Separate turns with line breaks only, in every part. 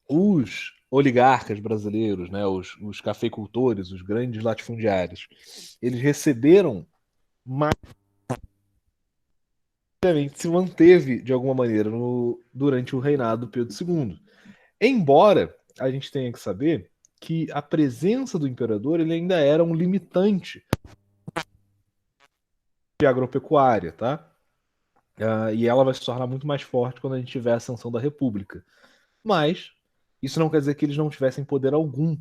os oligarcas brasileiros, né, os cafeicultores, os grandes latifundiários, eles receberam mais, se manteve de alguma maneira durante o reinado do Pedro II. Embora a gente tenha que saber que a presença do imperador ele ainda era um limitante de agropecuária, tá? E ela vai se tornar muito mais forte quando a gente tiver a ascensão da República. Mas isso não quer dizer que eles não tivessem poder algum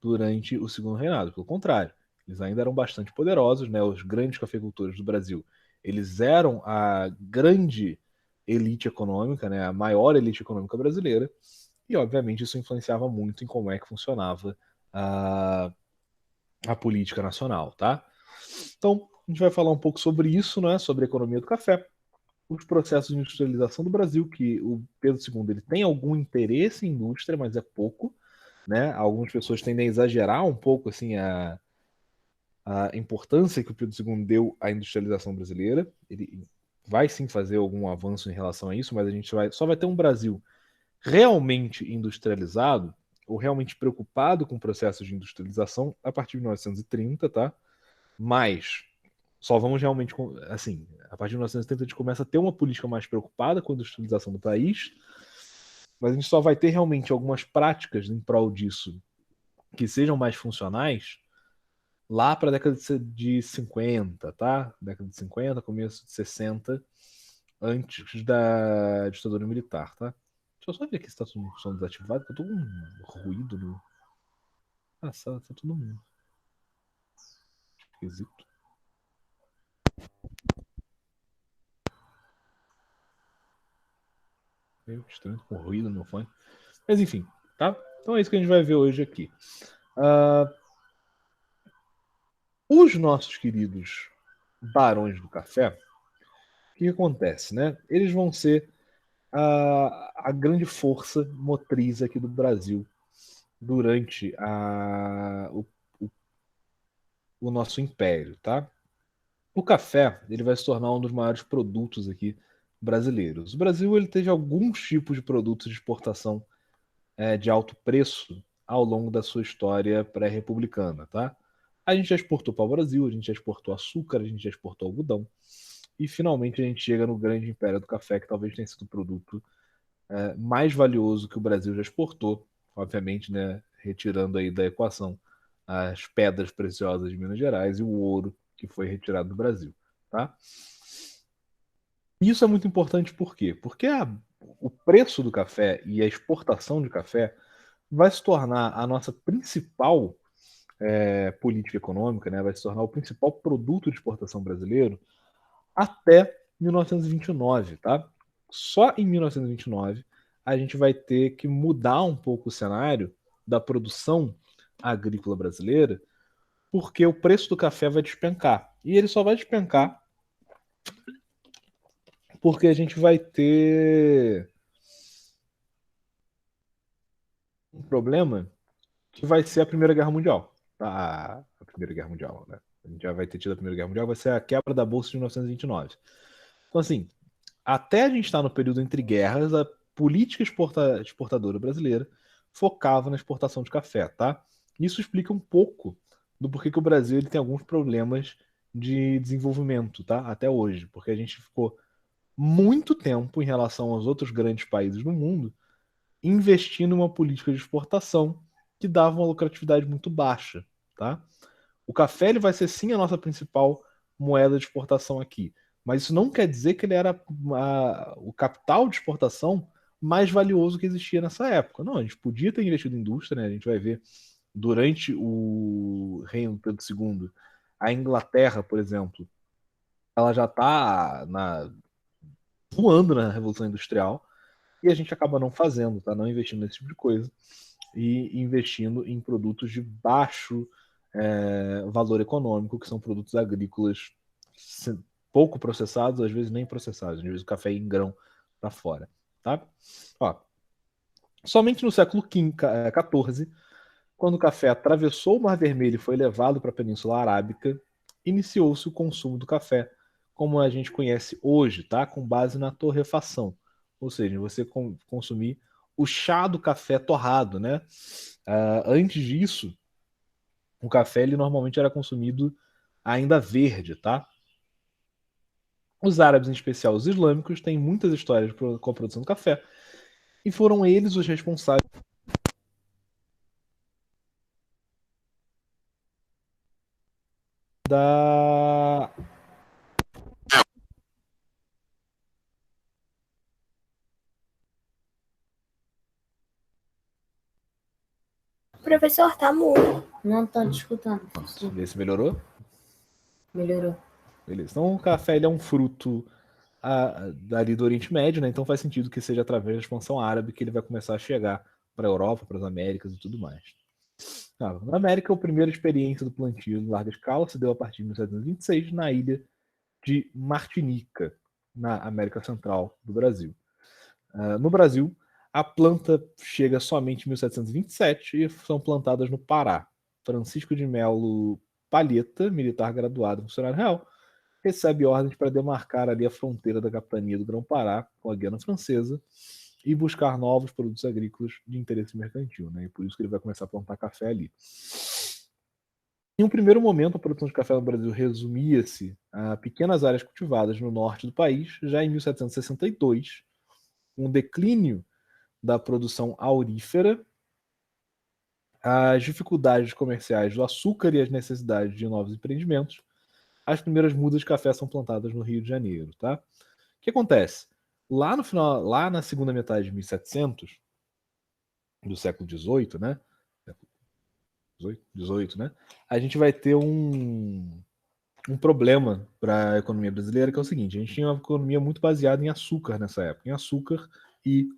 durante o segundo reinado. Pelo contrário, eles ainda eram bastante poderosos, né? Os grandes cafeicultores do Brasil, eles eram a grande elite econômica, né? A maior elite econômica brasileira. E, obviamente, isso influenciava muito em como é que funcionava a, a política nacional, tá? Então, a gente vai falar um pouco sobre isso, né? Sobre a economia do café, os processos de industrialização do Brasil, que o Pedro II ele tem algum interesse em indústria, mas é pouco, né? Algumas pessoas tendem a exagerar um pouco assim a importância que o Pedro II deu à industrialização brasileira. Ele vai sim fazer algum avanço em relação a isso, mas a gente só vai ter um Brasil realmente industrializado ou realmente preocupado com processos de industrialização a partir de 1930, tá? Mas só vamos realmente, assim, a partir de 1970 a gente começa a ter uma política mais preocupada com a industrialização do país, mas a gente só vai ter realmente algumas práticas em prol disso que sejam mais funcionais lá para a década de 50, tá? Década de 50, começo de 60, antes da ditadura militar, tá? Deixa eu só ver aqui se está tudo som desativado, porque eu tô com um ruído no. Ah, tá tudo esquisito. Meio estranho, com ruído no meu fone. Mas enfim, tá? Então é isso que a gente vai ver hoje aqui. Uh, os nossos queridos barões do café, o que acontece, né? Eles vão ser a grande força motriz aqui do Brasil durante o nosso império, tá? O café ele vai se tornar um dos maiores produtos aqui brasileiros. O Brasil ele teve alguns tipos de produtos de exportação de alto preço ao longo da sua história pré-republicana, tá? A gente já exportou para o Brasil, a gente já exportou açúcar, a gente já exportou algodão. E finalmente a gente chega no grande império do café, que talvez tenha sido o produto mais valioso que o Brasil já exportou, obviamente, né, retirando aí da equação as pedras preciosas de Minas Gerais e o ouro que foi retirado do Brasil, tá? Isso é muito importante por quê? Porque o preço do café e a exportação de café vai se tornar a nossa principal política econômica, né? Vai se tornar o principal produto de exportação brasileiro até 1929, tá? Só em 1929 a gente vai ter que mudar um pouco o cenário da produção agrícola brasileira, porque o preço do café vai despencar. E ele só vai despencar porque a gente vai ter um problema que vai ser a Primeira Guerra Mundial. A Primeira Guerra Mundial, né? A gente já vai ter tido a Primeira Guerra Mundial, vai ser a quebra da Bolsa de 1929. Então, assim, até a gente estar no período entre guerras, a política exportadora brasileira focava na exportação de café, tá? Isso explica um pouco do porquê que o Brasil ele tem alguns problemas de desenvolvimento, tá? Até hoje, porque a gente ficou muito tempo em relação aos outros grandes países do mundo investindo em uma política de exportação que dava uma lucratividade muito baixa, tá? O café ele vai ser sim a nossa principal moeda de exportação aqui, mas isso não quer dizer que ele era o capital de exportação mais valioso que existia nessa época. Não, a gente podia ter investido em indústria, né? A gente vai ver durante o reino do Pedro II, a Inglaterra, por exemplo, ela já está voando na Revolução Industrial e a gente acaba não fazendo, tá? Não investindo nesse tipo de coisa e investindo em produtos de baixo valor econômico, que são produtos agrícolas pouco processados, às vezes nem processados, às vezes o café em grão para fora, tá? Ó, somente no século XIV, quando o café atravessou o Mar Vermelho e foi levado para a Península Arábica, iniciou-se o consumo do café, como a gente conhece hoje, tá? Com base na torrefação, ou seja, você consumir o chá do café torrado, né? Antes disso, o café ele normalmente era consumido ainda verde, tá? Os árabes, em especial os islâmicos, têm muitas histórias com a produção do café e foram eles os responsáveis da.
Professor, tá mudo. Não tô te escutando.
Vê se melhorou.
Melhorou.
Beleza. Então, o café ele é um fruto dali do Oriente Médio, né? Então faz sentido que seja através da expansão árabe que ele vai começar a chegar para a Europa, para as Américas e tudo mais. Na América, a primeira experiência do plantio em larga escala se deu a partir de 1726 na ilha de Martinica, na América Central do Brasil. No Brasil, a planta chega somente em 1727 e são plantadas no Pará. Francisco de Melo Palheta, militar graduado funcionário real, recebe ordens para demarcar ali a fronteira da capitania do Grão-Pará com a Guiana Francesa e buscar novos produtos agrícolas de interesse mercantil, né? E por isso que ele vai começar a plantar café ali. Em um primeiro momento, a produção de café no Brasil resumia-se a pequenas áreas cultivadas no norte do país. Já em 1762, um declínio da produção aurífera, as dificuldades comerciais do açúcar e as necessidades de novos empreendimentos, as primeiras mudas de café são plantadas no Rio de Janeiro, tá? O que acontece? Lá no final, lá na segunda metade de 1700, do século XVIII, né? 18, né? A gente vai ter um problema para a economia brasileira, que é o seguinte: a gente tinha uma economia muito baseada em açúcar nessa época, em açúcar e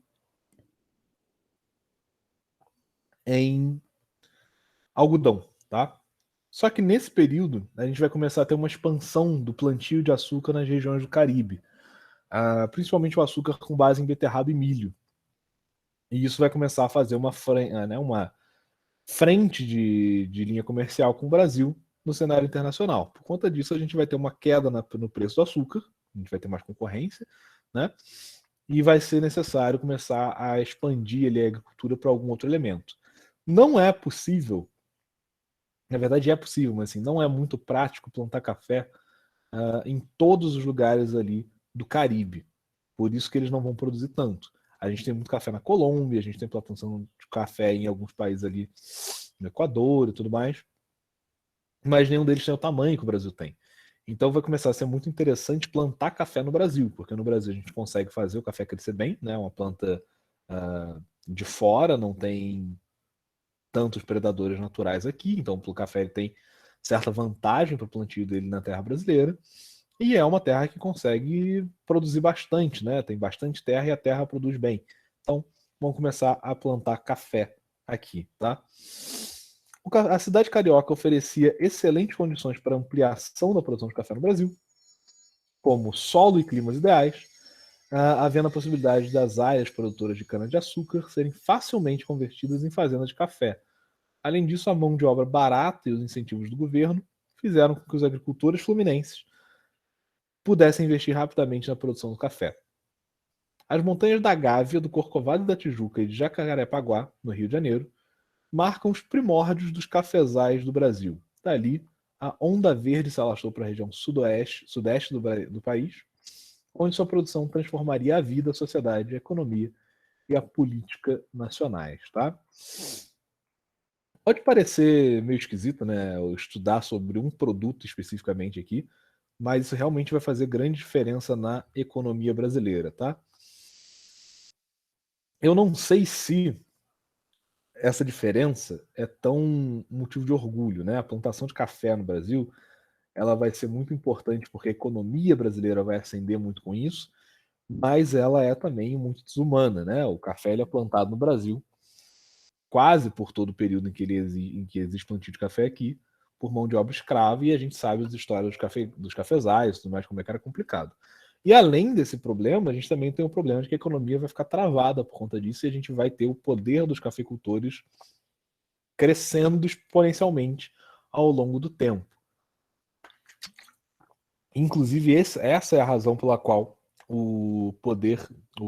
em algodão, tá? Só que nesse período a gente vai começar a ter uma expansão do plantio de açúcar nas regiões do Caribe, principalmente o açúcar com base em beterraba e milho. E isso vai começar a fazer uma frente de linha comercial com o Brasil no cenário internacional. Por conta disso, a gente vai ter uma queda no preço do açúcar, a gente vai ter mais concorrência, né? E vai ser necessário começar a expandir ali, a agricultura para algum outro elemento. Não é possível, na verdade é possível, mas assim, não é muito prático plantar café em todos os lugares ali do Caribe. Por isso que eles não vão produzir tanto. A gente tem muito café na Colômbia, a gente tem plantação de café em alguns países ali no Equador e tudo mais, mas nenhum deles tem o tamanho que o Brasil tem. Então vai começar a ser muito interessante plantar café no Brasil, porque no Brasil a gente consegue fazer o café crescer bem, né? Uma planta de fora, não tem tantos predadores naturais aqui, então o café ele tem certa vantagem para o plantio dele na terra brasileira. E é uma terra que consegue produzir bastante, né? Tem bastante terra e a terra produz bem. Então, vamos começar a plantar café aqui, tá? A cidade carioca oferecia excelentes condições para ampliação da produção de café no Brasil, como solo e climas ideais, havendo a possibilidade das áreas produtoras de cana-de-açúcar serem facilmente convertidas em fazendas de café. Além disso, a mão de obra barata e os incentivos do governo fizeram com que os agricultores fluminenses pudessem investir rapidamente na produção do café. As montanhas da Gávea, do Corcovado da Tijuca e de Jacarepaguá, no Rio de Janeiro, marcam os primórdios dos cafezais do Brasil. Dali, a onda verde se alastrou para a região sudeste do país, onde sua produção transformaria a vida, a sociedade, a economia e a política nacionais. Tá? Pode parecer meio esquisito, né, eu estudar sobre um produto especificamente aqui, mas isso realmente vai fazer grande diferença na economia brasileira, tá? Eu não sei se essa diferença é tão motivo de orgulho, né? A plantação de café no Brasil, ela vai ser muito importante porque a economia brasileira vai ascender muito com isso, mas ela é também muito desumana, né? O café ele é plantado no Brasil quase por todo o período em que existe plantio de café aqui, por mão de obra escrava, e a gente sabe as histórias dos cafezais, tudo mais, como é que era complicado. E além desse problema, a gente também tem o problema de que a economia vai ficar travada por conta disso, e a gente vai ter o poder dos cafeicultores crescendo exponencialmente ao longo do tempo. Inclusive, essa é a razão pela qual o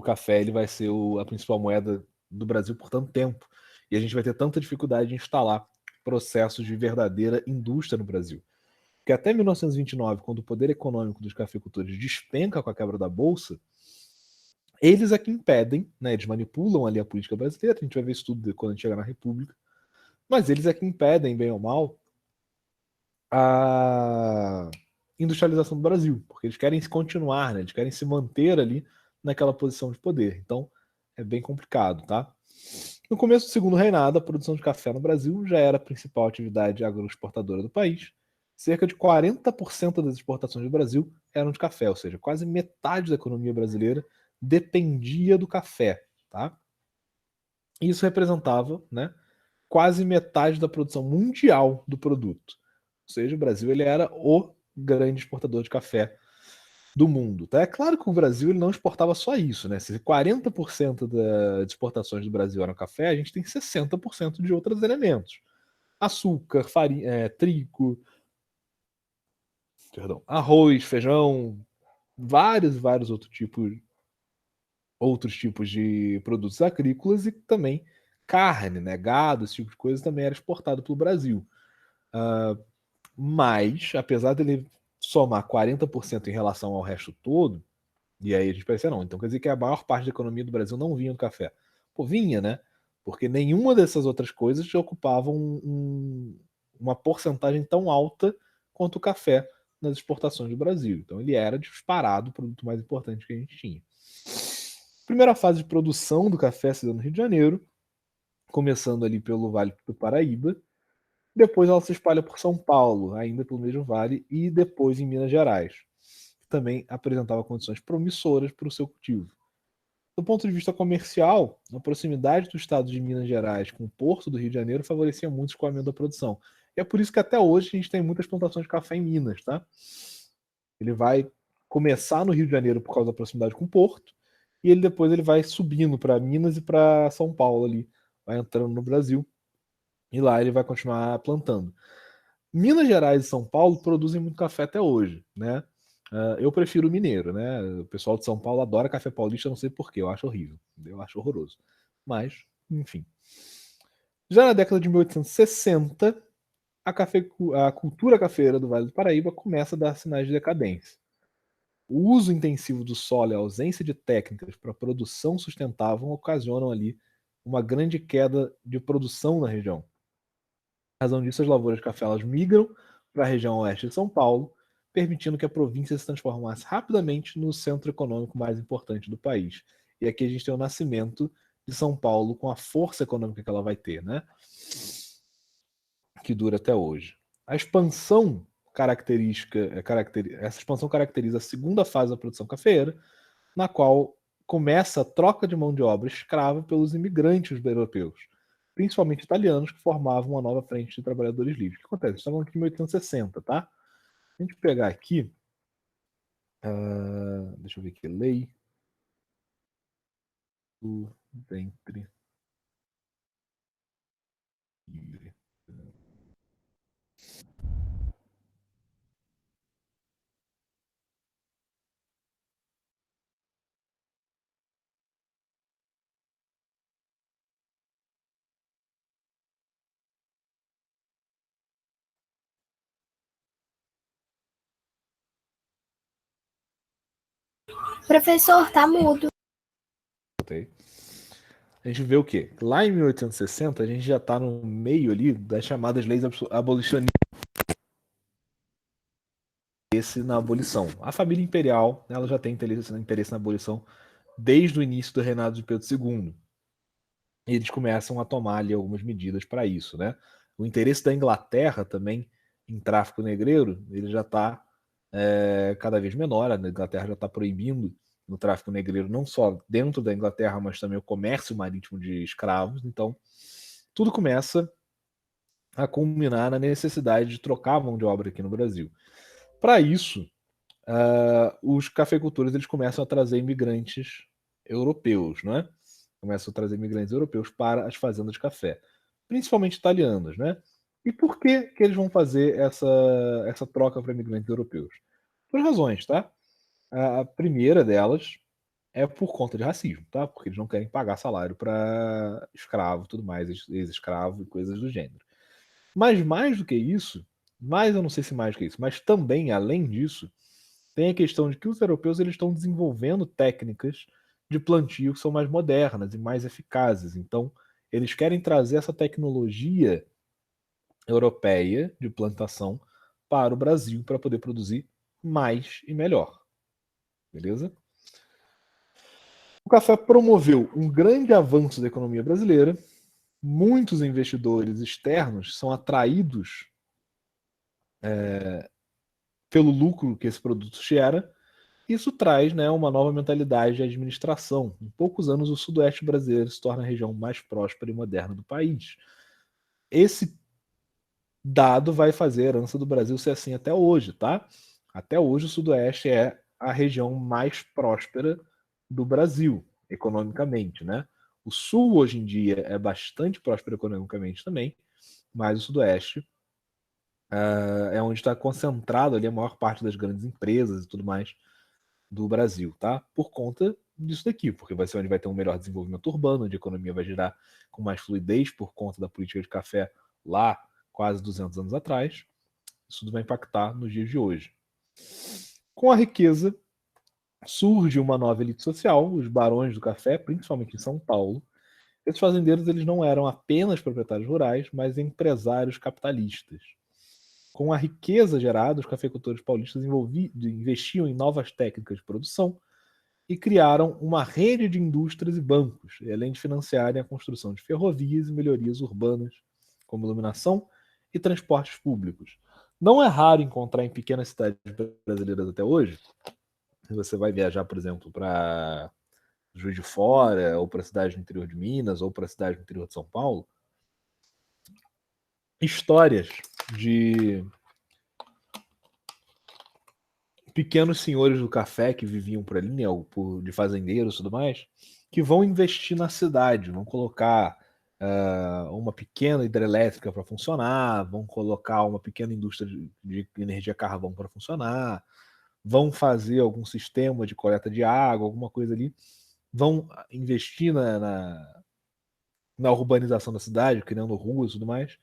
café ele vai ser a principal moeda do Brasil por tanto tempo. E a gente vai ter tanta dificuldade de instalar processos de verdadeira indústria no Brasil. Porque até 1929, quando o poder econômico dos cafeicultores despenca com a quebra da Bolsa, eles é que impedem, né, eles manipulam ali a política brasileira, a gente vai ver isso tudo quando a gente chegar na República, mas eles é que impedem, bem ou mal, a industrialização do Brasil, porque eles querem se continuar, né, eles querem se manter ali naquela posição de poder. Então, é bem complicado, tá? No começo do segundo reinado, a produção de café no Brasil já era a principal atividade agroexportadora do país. Cerca de 40% das exportações do Brasil eram de café, ou seja, quase metade da economia brasileira dependia do café, tá? Isso representava, né, quase metade da produção mundial do produto. Ou seja, o Brasil ele era o grande exportador de café do mundo. Tá? É claro que o Brasil ele não exportava só isso, né? Se 40% das exportações do Brasil eram café, a gente tem 60% de outros elementos. Açúcar, farinha, trigo, perdão, arroz, feijão, vários outros tipos de produtos agrícolas e também carne, né? Gado, esse tipo de coisa também era exportado pelo Brasil. Mas, apesar dele somar 40% em relação ao resto todo, e aí a gente pensa, não, então quer dizer que a maior parte da economia do Brasil não vinha do café. Pô, vinha, né? Porque nenhuma dessas outras coisas já ocupava uma porcentagem tão alta quanto o café nas exportações do Brasil. Então ele era disparado o produto mais importante que a gente tinha. Primeira fase de produção do café se deu no Rio de Janeiro, começando ali pelo Vale do Paraíba. Depois ela se espalha por São Paulo, ainda pelo mesmo vale, e depois em Minas Gerais, que também apresentava condições promissoras para o seu cultivo. Do ponto de vista comercial, a proximidade do estado de Minas Gerais com o porto do Rio de Janeiro favorecia muito o escoamento da produção. E é por isso que até hoje a gente tem muitas plantações de café em Minas, tá? Ele vai começar no Rio de Janeiro por causa da proximidade com o porto, e ele depois ele vai subindo para Minas e para São Paulo ali, vai entrando no Brasil, e lá ele vai continuar plantando. Minas Gerais e São Paulo produzem muito café até hoje, né? Eu prefiro o mineiro, né? O pessoal de São Paulo adora café paulista, não sei porquê, eu acho horrível, eu acho horroroso. Mas, enfim. Já na década de 1860, a cultura cafeira do Vale do Paraíba começa a dar sinais de decadência. O uso intensivo do solo e a ausência de técnicas para produção sustentável ocasionam ali uma grande queda de produção na região. Em razão disso, as lavouras de café elas migram para a região oeste de São Paulo, permitindo que a província se transformasse rapidamente no centro econômico mais importante do país. E aqui a gente tem o nascimento de São Paulo com a força econômica que ela vai ter, né? Que dura até hoje. A expansão essa expansão caracteriza a segunda fase da produção cafeeira, na qual começa a troca de mão de obra escrava pelos imigrantes europeus, principalmente italianos, que formavam uma nova frente de trabalhadores livres. O que acontece? Estamos aqui em 1860, tá? Se a gente pegar aqui, deixa eu ver aqui, lei do ventre livre.
Professor, tá mudo.
A gente vê o quê? Lá em 1860, a gente já está no meio ali das chamadas leis abolicionistas na abolição. A família imperial, ela já tem interesse na abolição desde o início do reinado de Pedro II. E eles começam a tomar ali algumas medidas para isso, né? O interesse da Inglaterra também em tráfico negreiro, ele já está cada vez menor. A Inglaterra já está proibindo o tráfico negreiro não só dentro da Inglaterra, mas também o comércio marítimo de escravos. Então, tudo começa a culminar na necessidade de trocar a mão de obra aqui no Brasil. Para isso, os cafeicultores eles começam a trazer imigrantes europeus, né? Começam a trazer imigrantes europeus para as fazendas de café, principalmente italianos, né? E por que eles vão fazer essa troca para imigrantes europeus? Por razões, tá? A primeira delas é por conta de racismo, tá? Porque eles não querem pagar salário para escravo, tudo mais, ex-escravo e coisas do gênero. Mas mais do que isso, mais eu não sei se mais do que isso, mas também além disso, tem a questão de que os europeus eles estão desenvolvendo técnicas de plantio que são mais modernas e mais eficazes. Então, eles querem trazer essa tecnologia europeia de plantação para o Brasil para poder produzir mais e melhor. Beleza? O café promoveu um grande avanço da economia brasileira. Muitos investidores externos são atraídos pelo lucro que esse produto gera. Isso traz, né, uma nova mentalidade de administração. Em poucos anos, o sudoeste brasileiro se torna a região mais próspera e moderna do país. Esse dado vai fazer a herança do Brasil ser assim até hoje, tá? Até hoje, o sudoeste é a região mais próspera do Brasil, economicamente, né? O sul, hoje em dia, é bastante próspero economicamente também, mas o sudoeste é onde está concentrado ali a maior parte das grandes empresas e tudo mais do Brasil, tá? Por conta disso daqui, porque vai ser onde vai ter um melhor desenvolvimento urbano, onde a economia vai girar com mais fluidez por conta da política de café lá quase 200 anos atrás. Isso tudo vai impactar nos dias de hoje. Com a riqueza, surge uma nova elite social, os barões do café, principalmente em São Paulo. Esses fazendeiros eles não eram apenas proprietários rurais, mas empresários capitalistas. Com a riqueza gerada, os cafeicultores paulistas investiam em novas técnicas de produção e criaram uma rede de indústrias e bancos, além de financiarem a construção de ferrovias e melhorias urbanas, como iluminação e transportes públicos. Não é raro encontrar em pequenas cidades brasileiras até hoje. Se você vai viajar, por exemplo, para Juiz de Fora, ou para cidade no interior de Minas, ou para cidade no interior de São Paulo, histórias de pequenos senhores do café que viviam por ali, né, de fazendeiros e tudo mais, que vão investir na cidade, vão colocar uma pequena hidrelétrica para funcionar, vão colocar uma pequena indústria de energia carvão para funcionar, vão fazer algum sistema de coleta de água, alguma coisa ali, vão investir na urbanização da cidade, criando ruas e tudo mais.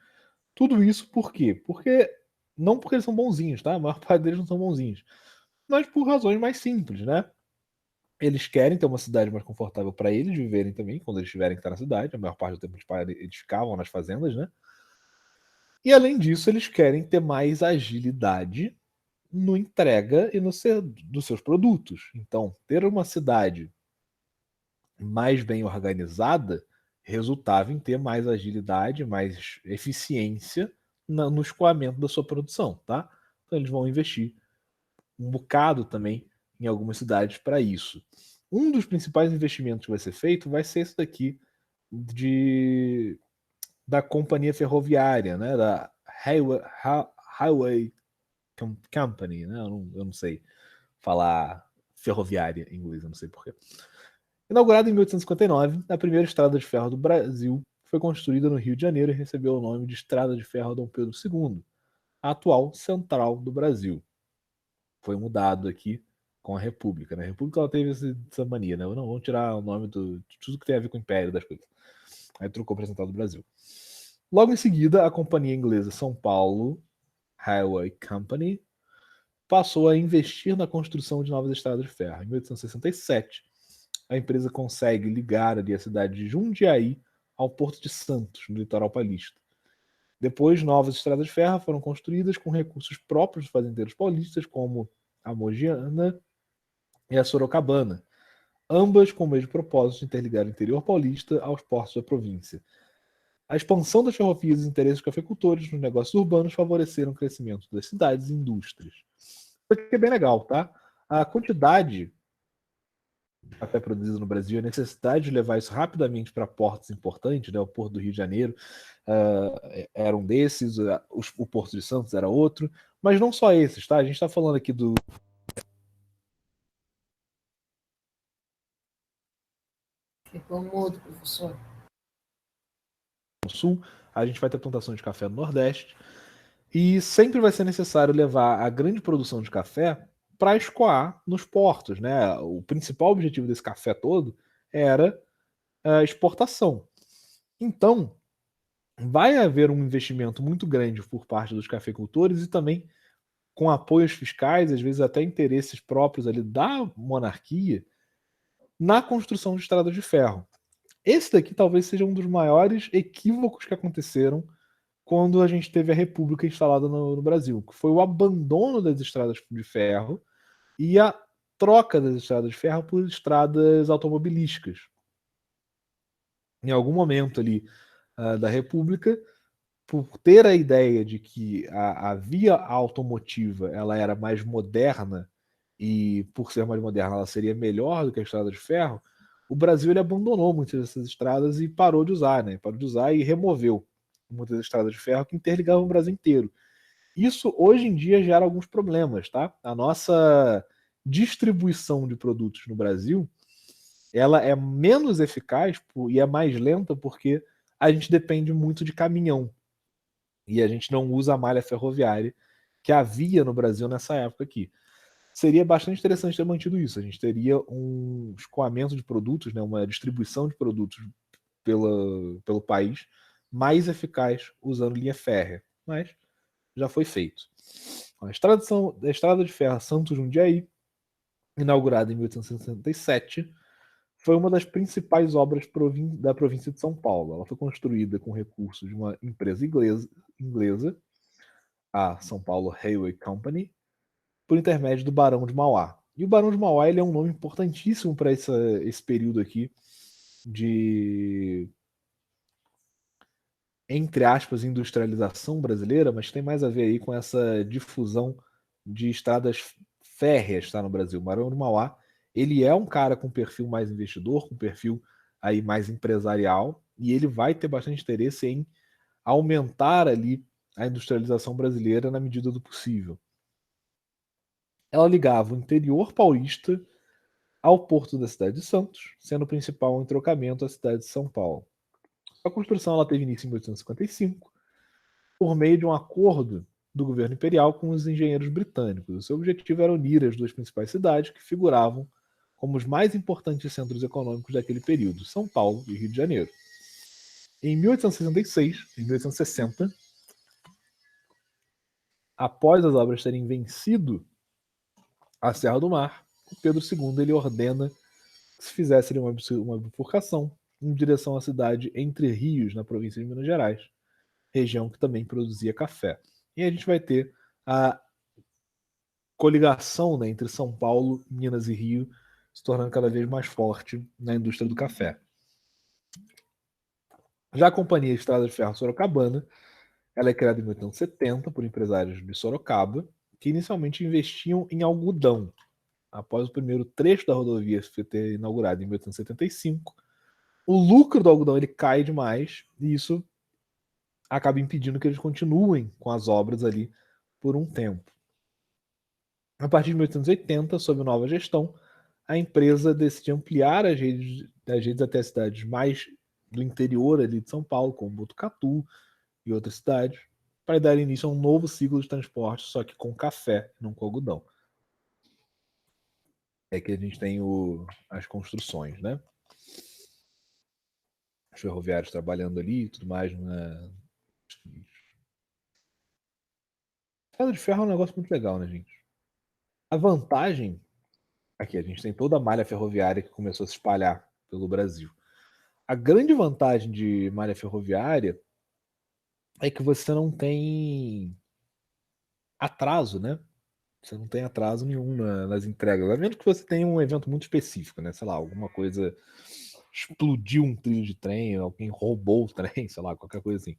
Tudo isso por quê? Porque não porque eles são bonzinhos, tá? A maior parte deles não são bonzinhos, mas por razões mais simples, né? Eles querem ter uma cidade mais confortável para eles viverem também, quando eles tiverem que estar na cidade. A maior parte do tempo eles ficavam nas fazendas, né? E além disso, eles querem ter mais agilidade no entrega e dos seus produtos. Então, ter uma cidade mais bem organizada resultava em ter mais agilidade, mais eficiência no escoamento da sua produção, tá? Então eles vão investir um bocado também em algumas cidades para isso. Um dos principais investimentos que vai ser feito vai ser esse daqui da companhia ferroviária, né? Da Highway Company, né? Eu não sei falar ferroviária em inglês, eu não sei porquê. Inaugurada em 1859, a primeira estrada de ferro do Brasil foi construída no Rio de Janeiro e recebeu o nome de Estrada de Ferro Dom Pedro II, a atual central do Brasil. Foi mudado aqui com a República. Né? A República ela teve essa mania, né? Não, vamos tirar o nome de tudo que tem a ver com o Império das coisas. Aí trocou para Central do Brasil. Logo em seguida, a companhia inglesa São Paulo Highway Company passou a investir na construção de novas estradas de ferro. Em 1867, a empresa consegue ligar ali a cidade de Jundiaí ao Porto de Santos, no litoral paulista. Depois, novas estradas de ferro foram construídas com recursos próprios dos fazendeiros paulistas, como a Mogiana e a Sorocabana, ambas com o mesmo propósito de interligar o interior paulista aos portos da província. A expansão das ferrovias e os interesses dos cafeicultores nos negócios urbanos favoreceram o crescimento das cidades e indústrias. Isso aqui é bem legal, tá? A quantidade de café produzido no Brasil, a necessidade de levar isso rapidamente para portos importantes, né? O Porto do Rio de Janeiro era um desses, o Porto de Santos era outro, mas não só esses, tá? A gente está falando aqui do
Ficou mudo, professor.
Sul, a gente vai ter plantação de café no Nordeste, e sempre vai ser necessário levar a grande produção de café para escoar nos portos, né? O principal objetivo desse café todo era a exportação. Então, vai haver um investimento muito grande por parte dos cafeicultores e também com apoios fiscais, às vezes até interesses próprios ali da monarquia, na construção de estradas de ferro. Esse daqui talvez seja um dos maiores equívocos que aconteceram quando a gente teve a República instalada no Brasil, que foi o abandono das estradas de ferro e a troca das estradas de ferro por estradas automobilísticas. Em algum momento ali da República, por ter a ideia de que a via automotiva ela era mais moderna e por ser mais moderna ela seria melhor do que a estrada de ferro, o Brasil ele abandonou muitas dessas estradas e parou de usar, né? Parou de usar e removeu muitas estradas de ferro que interligavam o Brasil inteiro. Isso hoje em dia gera alguns problemas, tá? A nossa distribuição de produtos no Brasil ela é menos eficaz e é mais lenta porque a gente depende muito de caminhão e a gente não usa a malha ferroviária que havia no Brasil nessa época aqui. Seria bastante interessante ter mantido isso. A gente teria um escoamento de produtos, né, uma distribuição de produtos pelo país mais eficaz usando linha férrea. Mas já foi feito. A Estrada de Ferro Santos Jundiaí, inaugurada em 1867, foi uma das principais obras da província de São Paulo. Ela foi construída com recursos de uma empresa inglesa, a São Paulo Railway Company, por intermédio do Barão de Mauá. E o Barão de Mauá ele é um nome importantíssimo para esse período aqui de, entre aspas, industrialização brasileira, mas tem mais a ver aí com essa difusão de estradas férreas, tá, no Brasil. O Barão de Mauá, ele é um cara com perfil mais investidor, com perfil aí mais empresarial, e ele vai ter bastante interesse em aumentar ali a industrialização brasileira na medida do possível. Ela ligava o interior paulista ao porto da cidade de Santos, sendo o principal entrocamento a cidade de São Paulo. A construção ela teve início em 1855, por meio de um acordo do governo imperial com os engenheiros britânicos. O seu objetivo era unir as duas principais cidades que figuravam como os mais importantes centros econômicos daquele período, São Paulo e Rio de Janeiro. Em 1866 e 1860, após as obras terem vencido a Serra do Mar, o Pedro II ele ordena que se fizesse uma bifurcação em direção à cidade Entre Rios, na província de Minas Gerais, região que também produzia café. E a gente vai ter a coligação, né, entre São Paulo, Minas e Rio se tornando cada vez mais forte na indústria do café. Já a Companhia Estrada de Ferro Sorocabana, ela é criada em 1870 por empresários de Sorocaba, que inicialmente investiam em algodão. Após o primeiro trecho da rodovia ter inaugurado em 1875, o lucro do algodão ele cai demais e isso acaba impedindo que eles continuem com as obras ali por um tempo. A partir de 1880, sob nova gestão, a empresa decide ampliar as redes até cidades mais do interior ali de São Paulo, como Botucatu e outras cidades, para dar início a um novo ciclo de transporte, só que com café, não com algodão. É que a gente tem as construções, né? Os ferroviários trabalhando ali e tudo mais. Né? Estrada de ferro é um negócio muito legal, né, gente? A vantagem aqui, a gente tem toda a malha ferroviária que começou a se espalhar pelo Brasil. A grande vantagem de malha ferroviária é que você não tem atraso, né? Você não tem atraso nenhum nas entregas. A menos que você tenha um evento muito específico, né? Sei lá, alguma coisa explodiu um trilho de trem, alguém roubou o trem, sei lá, qualquer coisa assim.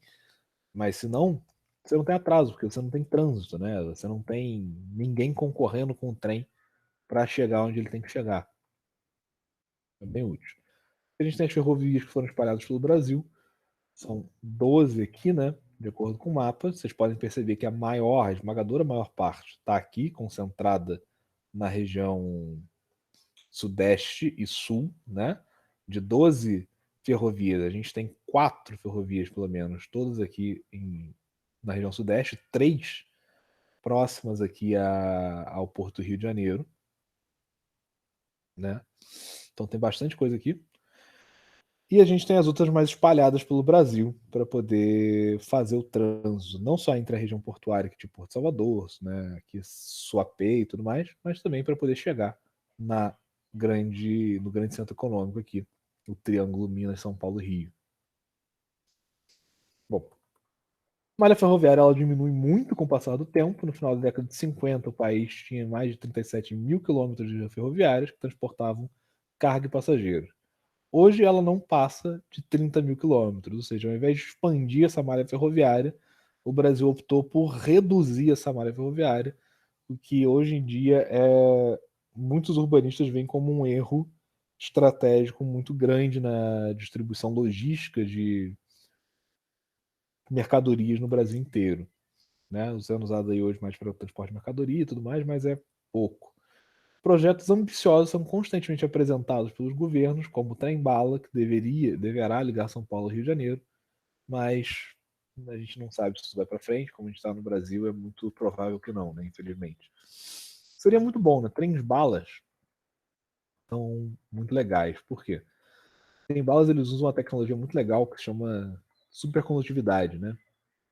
Mas se não, você não tem atraso, porque você não tem trânsito, né? Você não tem ninguém concorrendo com o trem para chegar onde ele tem que chegar. É bem útil. A gente tem as ferrovias que foram espalhadas pelo Brasil. São 12 aqui, né? De acordo com o mapa. Vocês podem perceber que a esmagadora maior parte está aqui, concentrada na região sudeste e sul, né? De 12 ferrovias, a gente tem 4 ferrovias, pelo menos, todas aqui na região sudeste, 3 próximas aqui ao Porto Rio de Janeiro, né? Então tem bastante coisa aqui. E a gente tem as outras mais espalhadas pelo Brasil para poder fazer o trânsito, não só entre a região portuária, que tipo Porto Salvador, né, aqui Suape e tudo mais, mas também para poder chegar no grande centro econômico aqui, o Triângulo Minas, São Paulo, Rio. Bom, a malha ferroviária ela diminui muito com o passar do tempo. No final da década de 50, o país tinha mais de 37 mil quilômetros de ferroviárias que transportavam carga e passageiros. Hoje ela não passa de 30 mil quilômetros, ou seja, ao invés de expandir essa malha ferroviária, o Brasil optou por reduzir essa malha ferroviária, o que hoje em dia muitos urbanistas veem como um erro estratégico muito grande na distribuição logística de mercadorias no Brasil inteiro, né? Sendo usado aí hoje mais para o transporte de mercadoria e tudo mais, mas é pouco. Projetos ambiciosos são constantemente apresentados pelos governos, como o Trem-Bala, que deverá ligar São Paulo ao Rio de Janeiro, mas a gente não sabe se isso vai para frente. Como a gente está no Brasil, é muito provável que não, né? Infelizmente. Seria muito bom, né? Trens-balas são muito legais. Por quê? Trem-balas eles usam uma tecnologia muito legal que se chama supercondutividade, né?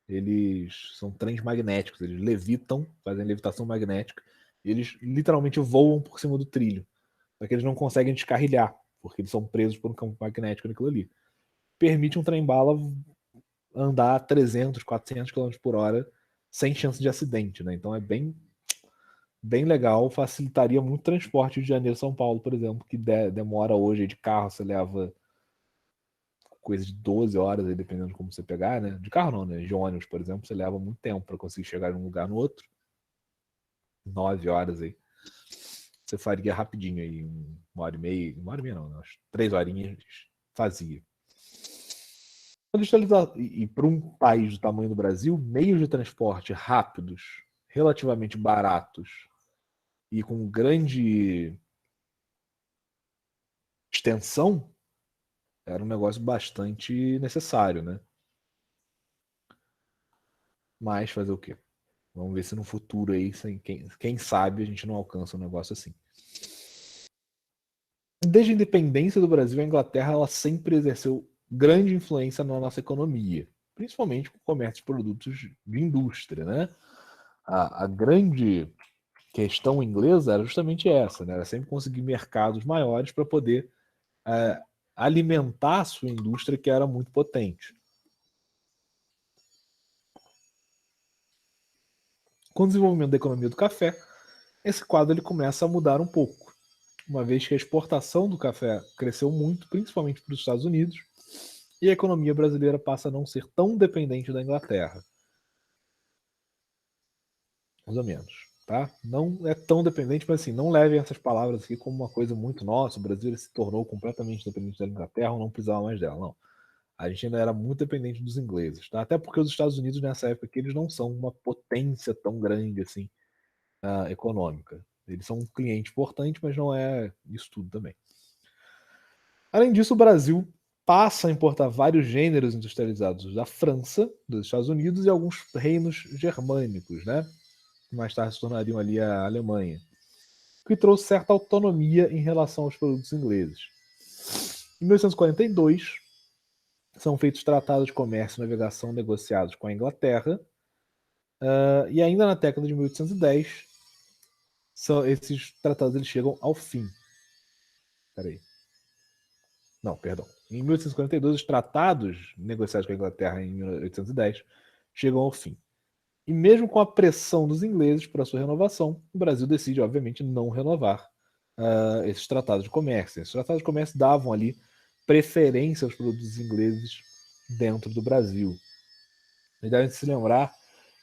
Eles são trens magnéticos, eles levitam, fazem levitação magnética, e eles literalmente voam por cima do trilho. Só que eles não conseguem descarrilhar, porque eles são presos por um campo magnético naquilo ali. Permite um trem-bala andar a 300, 400 km por hora sem chance de acidente, né? Então é bem legal, facilitaria muito o transporte de Janeiro a São Paulo, por exemplo, que demora hoje de carro, você leva coisa de 12 horas, aí, dependendo de como você pegar, né? De carro não, né? De ônibus, por exemplo, você leva muito tempo para conseguir chegar de um lugar no outro. 9 horas aí. Você faria rapidinho aí, 1 hora e meia, 1 hora e meia não, né? 3 horinhas fazia. E para um país do tamanho do Brasil, meios de transporte rápidos, relativamente baratos e com grande extensão, era um negócio bastante necessário, né? Mas fazer o quê? Vamos ver se no futuro aí, quem sabe, a gente não alcança um negócio assim. Desde a independência do Brasil, a Inglaterra ela sempre exerceu grande influência na nossa economia, principalmente com o comércio de produtos de indústria, né? A grande questão inglesa era justamente essa, né? Era sempre conseguir mercados maiores para poder alimentar a sua indústria, que era muito potente. Com o desenvolvimento da economia do café, esse quadro ele começa a mudar um pouco, uma vez que a exportação do café cresceu muito, principalmente para os Estados Unidos, e a economia brasileira passa a não ser tão dependente da Inglaterra. Mais ou menos, tá? Não é tão dependente, mas assim, não levem essas palavras aqui como uma coisa muito nossa, o Brasil se tornou completamente dependente da Inglaterra, ou não precisava mais dela, não. A gente ainda era muito dependente dos ingleses, tá? Até porque os Estados Unidos, nessa época aqui, eles não são uma potência tão grande assim, econômica. Eles são um cliente importante, mas não é isso tudo também. Além disso, o Brasil passa a importar vários gêneros industrializados da França, dos Estados Unidos e alguns reinos germânicos, né? Que mais tarde se tornariam ali a Alemanha, que trouxe certa autonomia em relação aos produtos ingleses. Em 1842, são feitos tratados de comércio e navegação negociados com a Inglaterra, e ainda na década de 1810, esses tratados eles chegam ao fim. Peraí. Não, perdão. Em 1842, os tratados negociados com a Inglaterra em 1810 chegam ao fim. E mesmo com a pressão dos ingleses para sua renovação, o Brasil decide, obviamente, não renovar esses tratados de comércio. Esses tratados de comércio davam ali preferência aos produtos ingleses dentro do Brasil. E devem se lembrar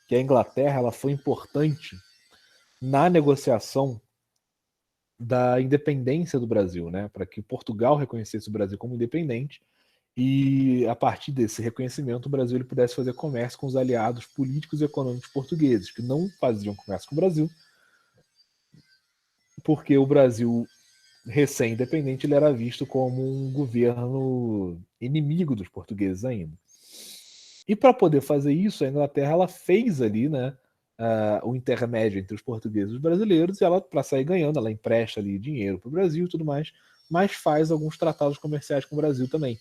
que a Inglaterra ela foi importante na negociação da independência do Brasil, né? Para que Portugal reconhecesse o Brasil como independente e a partir desse reconhecimento o Brasil ele pudesse fazer comércio com os aliados políticos e econômicos portugueses, que não faziam comércio com o Brasil, porque o Brasil recém-independente ele era visto como um governo inimigo dos portugueses ainda. E para poder fazer isso, a Inglaterra ela fez ali, né, o intermédio entre os portugueses e os brasileiros, e ela, para sair ganhando, ela empresta ali dinheiro para o Brasil e tudo mais, mas faz alguns tratados comerciais com o Brasil também.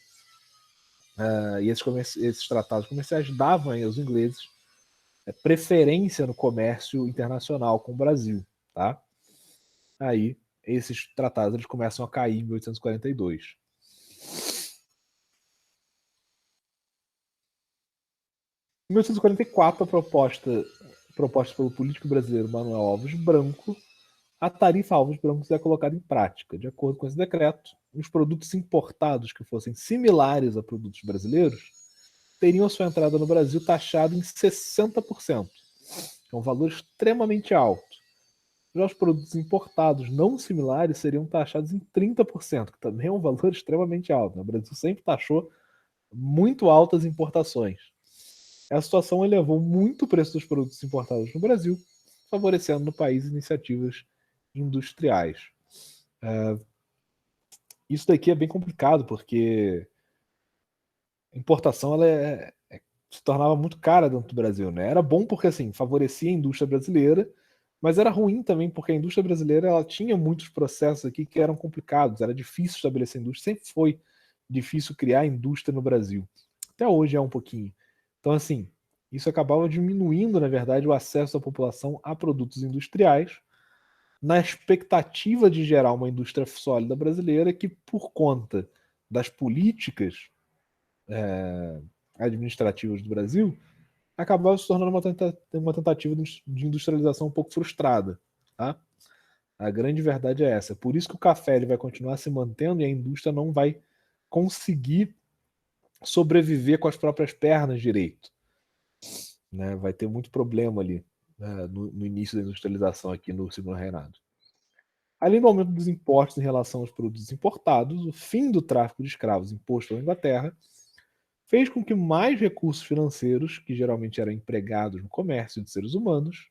E esses tratados comerciais davam aí aos ingleses preferência no comércio internacional com o Brasil, tá? Aí esses tratados eles começam a cair em 1842. Em 1844, a proposta pelo político brasileiro Manuel Alves Branco, a tarifa Alves Brancos é colocada em prática. De acordo com esse decreto, os produtos importados que fossem similares a produtos brasileiros teriam sua entrada no Brasil taxada em 60%, que é um valor extremamente alto. Já os produtos importados não similares seriam taxados em 30%, que também é um valor extremamente alto. O Brasil sempre taxou muito altas importações. Essa situação elevou muito o preço dos produtos importados no Brasil, favorecendo no país iniciativas industriais. Isso daqui é bem complicado, porque a importação se tornava muito cara dentro do Brasil, né? Era bom porque assim favorecia a indústria brasileira, mas era ruim também porque a indústria brasileira ela tinha muitos processos aqui que eram complicados, era difícil estabelecer indústria, sempre foi difícil criar indústria no Brasil. Até hoje é um pouquinho. Então assim, isso acabava diminuindo, na verdade, o acesso da população a produtos industriais, na expectativa de gerar uma indústria sólida brasileira que, por conta das políticas administrativas do Brasil, acabava se tornando uma tentativa de industrialização um pouco frustrada. Tá? A grande verdade é essa. Por isso que o café ele vai continuar se mantendo e a indústria não vai conseguir sobreviver com as próprias pernas direito. Né? Vai ter muito problema ali no início da industrialização aqui no Segundo Reinado. Além do aumento dos impostos em relação aos produtos importados, o fim do tráfico de escravos imposto pela Inglaterra fez com que mais recursos financeiros, que geralmente eram empregados no comércio de seres humanos,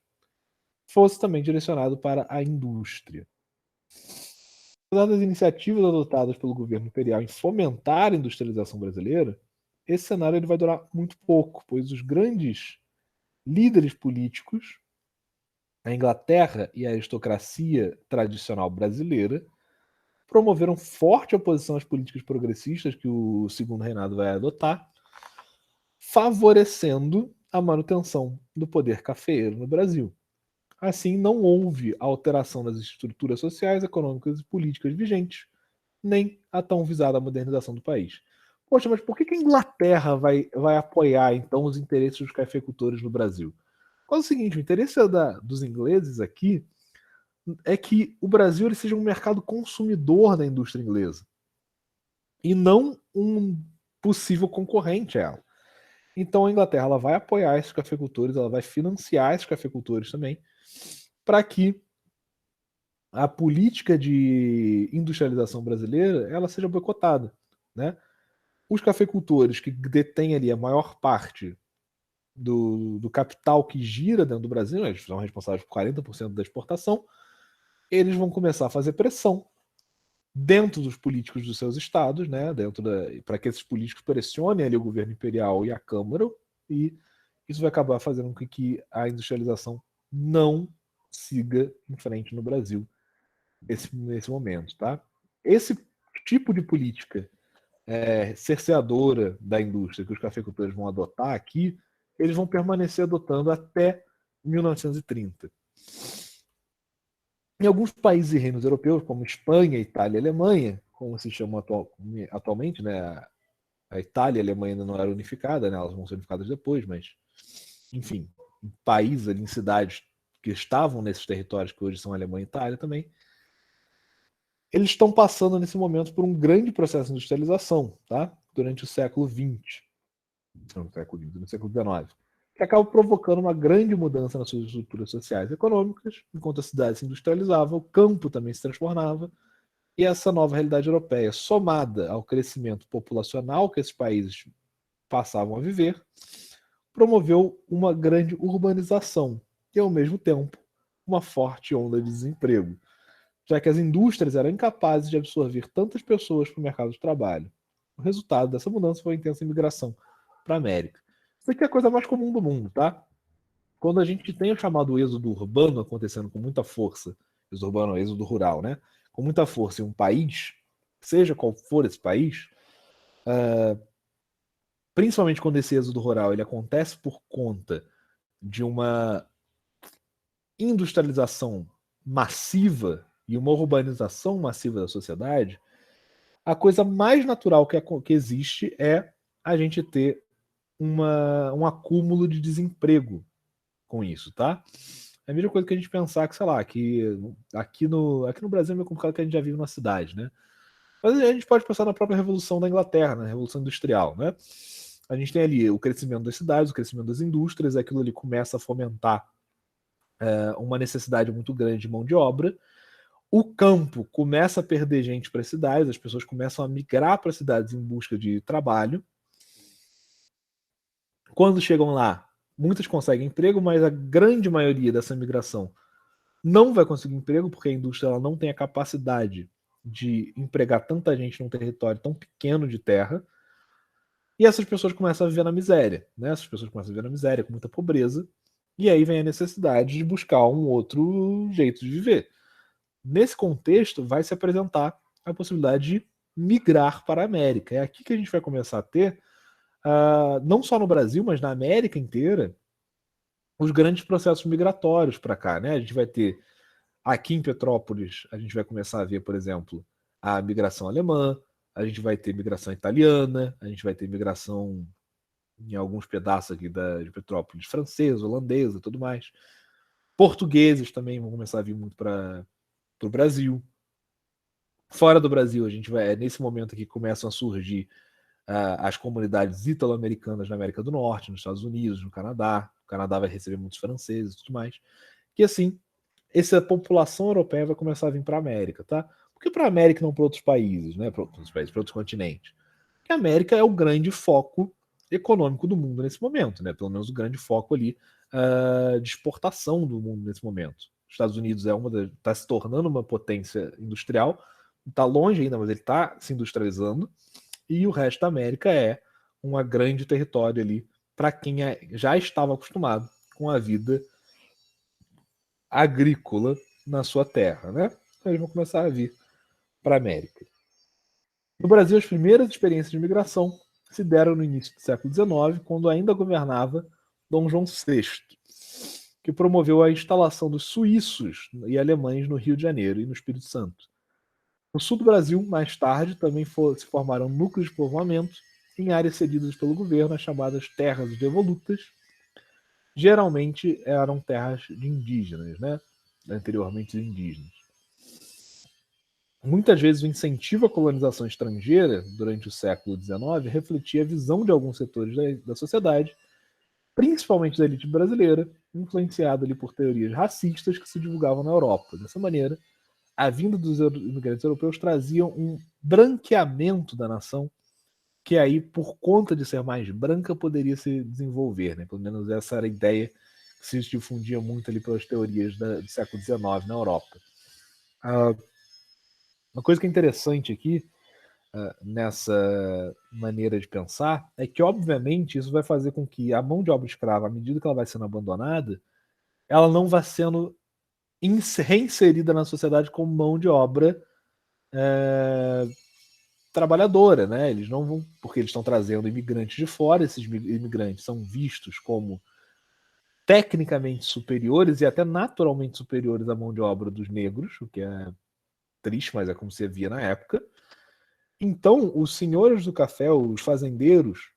fosse também direcionado para a indústria. Apesar das iniciativas adotadas pelo governo imperial em fomentar a industrialização brasileira, esse cenário ele vai durar muito pouco, pois os grandes líderes políticos, a Inglaterra e a aristocracia tradicional brasileira, promoveram forte oposição às políticas progressistas que o Segundo Reinado vai adotar, favorecendo a manutenção do poder cafeeiro no Brasil. Assim, não houve alteração das estruturas sociais, econômicas e políticas vigentes, nem a tão visada modernização do país. Poxa, mas por que a Inglaterra vai apoiar, então, os interesses dos cafeicultores no Brasil? É o seguinte, o interesse dos ingleses aqui é que o Brasil ele seja um mercado consumidor da indústria inglesa e não um possível concorrente a ela. Então a Inglaterra ela vai apoiar esses cafeicultores, ela vai financiar esses cafeicultores também, para que a política de industrialização brasileira ela seja boicotada, né? Os cafeicultores que detêm ali a maior parte do capital que gira dentro do Brasil, eles são responsáveis por 40% da exportação, eles vão começar a fazer pressão dentro dos políticos dos seus estados, né, para que esses políticos pressionem ali o governo imperial e a Câmara, e isso vai acabar fazendo com que a industrialização não siga em frente no Brasil nesse momento, tá? Esse tipo de política cerceadora da indústria que os cafeicultores vão adotar aqui, eles vão permanecer adotando até 1930. Em alguns países e reinos europeus, como Espanha, Itália e Alemanha, como se chama atualmente, né? A Itália e a Alemanha ainda não eram unificadas, né? Elas vão ser unificadas depois, mas, enfim, em países ali, em cidades que estavam nesses territórios que hoje são Alemanha e Itália também, eles estão passando nesse momento por um grande processo de industrialização, tá? Durante o século XX, no século XIX, que acaba provocando uma grande mudança nas suas estruturas sociais e econômicas, enquanto a cidade se industrializava, o campo também se transformava, e essa nova realidade europeia, somada ao crescimento populacional que esses países passavam a viver, promoveu uma grande urbanização e, ao mesmo tempo, uma forte onda de desemprego, já que as indústrias eram incapazes de absorver tantas pessoas para o mercado de trabalho. O resultado dessa mudança foi a intensa imigração para a América. Isso aqui é a coisa mais comum do mundo, tá? quando a gente tem o chamado êxodo urbano acontecendo com muita força, êxodo urbano, êxodo rural, né? Com muita força em um país, seja qual for esse país, principalmente quando esse êxodo rural ele acontece por conta de uma industrialização massiva e uma urbanização massiva da sociedade, a coisa mais natural que existe é a gente ter um acúmulo de desemprego com isso, tá? É a mesma coisa que a gente pensar que, sei lá, que aqui no Brasil é meio complicado que a gente já vive numa cidade, né? Mas a gente pode pensar na própria Revolução da Inglaterra, na Revolução Industrial, né? A gente tem ali o crescimento das cidades, o crescimento das indústrias, aquilo ali começa a fomentar uma necessidade muito grande de mão de obra. O campo começa a perder gente para as cidades, as pessoas começam a migrar para as cidades em busca de trabalho. Quando chegam lá, muitas conseguem emprego, mas a grande maioria dessa migração não vai conseguir emprego porque a indústria ela não tem a capacidade de empregar tanta gente num território tão pequeno de terra. E essas pessoas começam a viver na miséria, né? Essas pessoas começam a viver na miséria, com muita pobreza. E aí vem a necessidade de buscar um outro jeito de viver. Nesse contexto, vai se apresentar a possibilidade de migrar para a América. É aqui que a gente vai começar a ter, não só no Brasil, mas na América inteira, os grandes processos migratórios para cá, né? A gente vai ter aqui em Petrópolis, a gente vai começar a ver, por exemplo, a migração alemã, a gente vai ter migração italiana, a gente vai ter migração em alguns pedaços aqui de Petrópolis francesa, holandesa e tudo mais. Portugueses também vão começar a vir muito para o Brasil. Fora do Brasil, a gente vai, nesse momento aqui, começam a surgir as comunidades italo-americanas na América do Norte, nos Estados Unidos, no Canadá. O Canadá vai receber muitos franceses e tudo mais. Que assim, essa população europeia vai começar a vir para a América, tá? Por que para a América e não para outros países, né? Para outros países, para outros continentes? Porque a América é o grande foco econômico do mundo nesse momento, né? Pelo menos o grande foco ali de exportação do mundo nesse momento. Os Estados Unidos está se tornando uma potência industrial, está longe ainda, mas ele está se industrializando, e o resto da América é um grande território ali para quem já estava acostumado com a vida agrícola na sua terra, né? Então eles vão começar a vir para a América. No Brasil, as primeiras experiências de migração se deram no início do século XIX, quando ainda governava Dom João VI, que promoveu a instalação dos suíços e alemães no Rio de Janeiro e no Espírito Santo. No sul do Brasil, mais tarde, também se formaram núcleos de povoamento em áreas cedidas pelo governo, as chamadas terras devolutas. Geralmente eram terras de indígenas, né? Anteriormente de indígenas. Muitas vezes o incentivo à colonização estrangeira durante o século XIX refletia a visão de alguns setores da sociedade, principalmente da elite brasileira, influenciada ali por teorias racistas que se divulgavam na Europa. Dessa maneira, a vinda dos imigrantes europeus trazia um branqueamento da nação, que aí, por conta de ser mais branca, poderia se desenvolver, né? Pelo menos essa era a ideia que se difundia muito ali pelas teorias do século XIX na Europa. Uma coisa que é interessante aqui, nessa maneira de pensar, é que, obviamente, isso vai fazer com que a mão de obra escrava, à medida que ela vai sendo abandonada, ela não vai sendo reinserida na sociedade como mão de obra trabalhadora, né? Eles não vão, porque eles estão trazendo imigrantes de fora, esses imigrantes são vistos como tecnicamente superiores e até naturalmente superiores à mão de obra dos negros, o que é triste, mas é como se via na época. Então, os senhores do café, os fazendeiros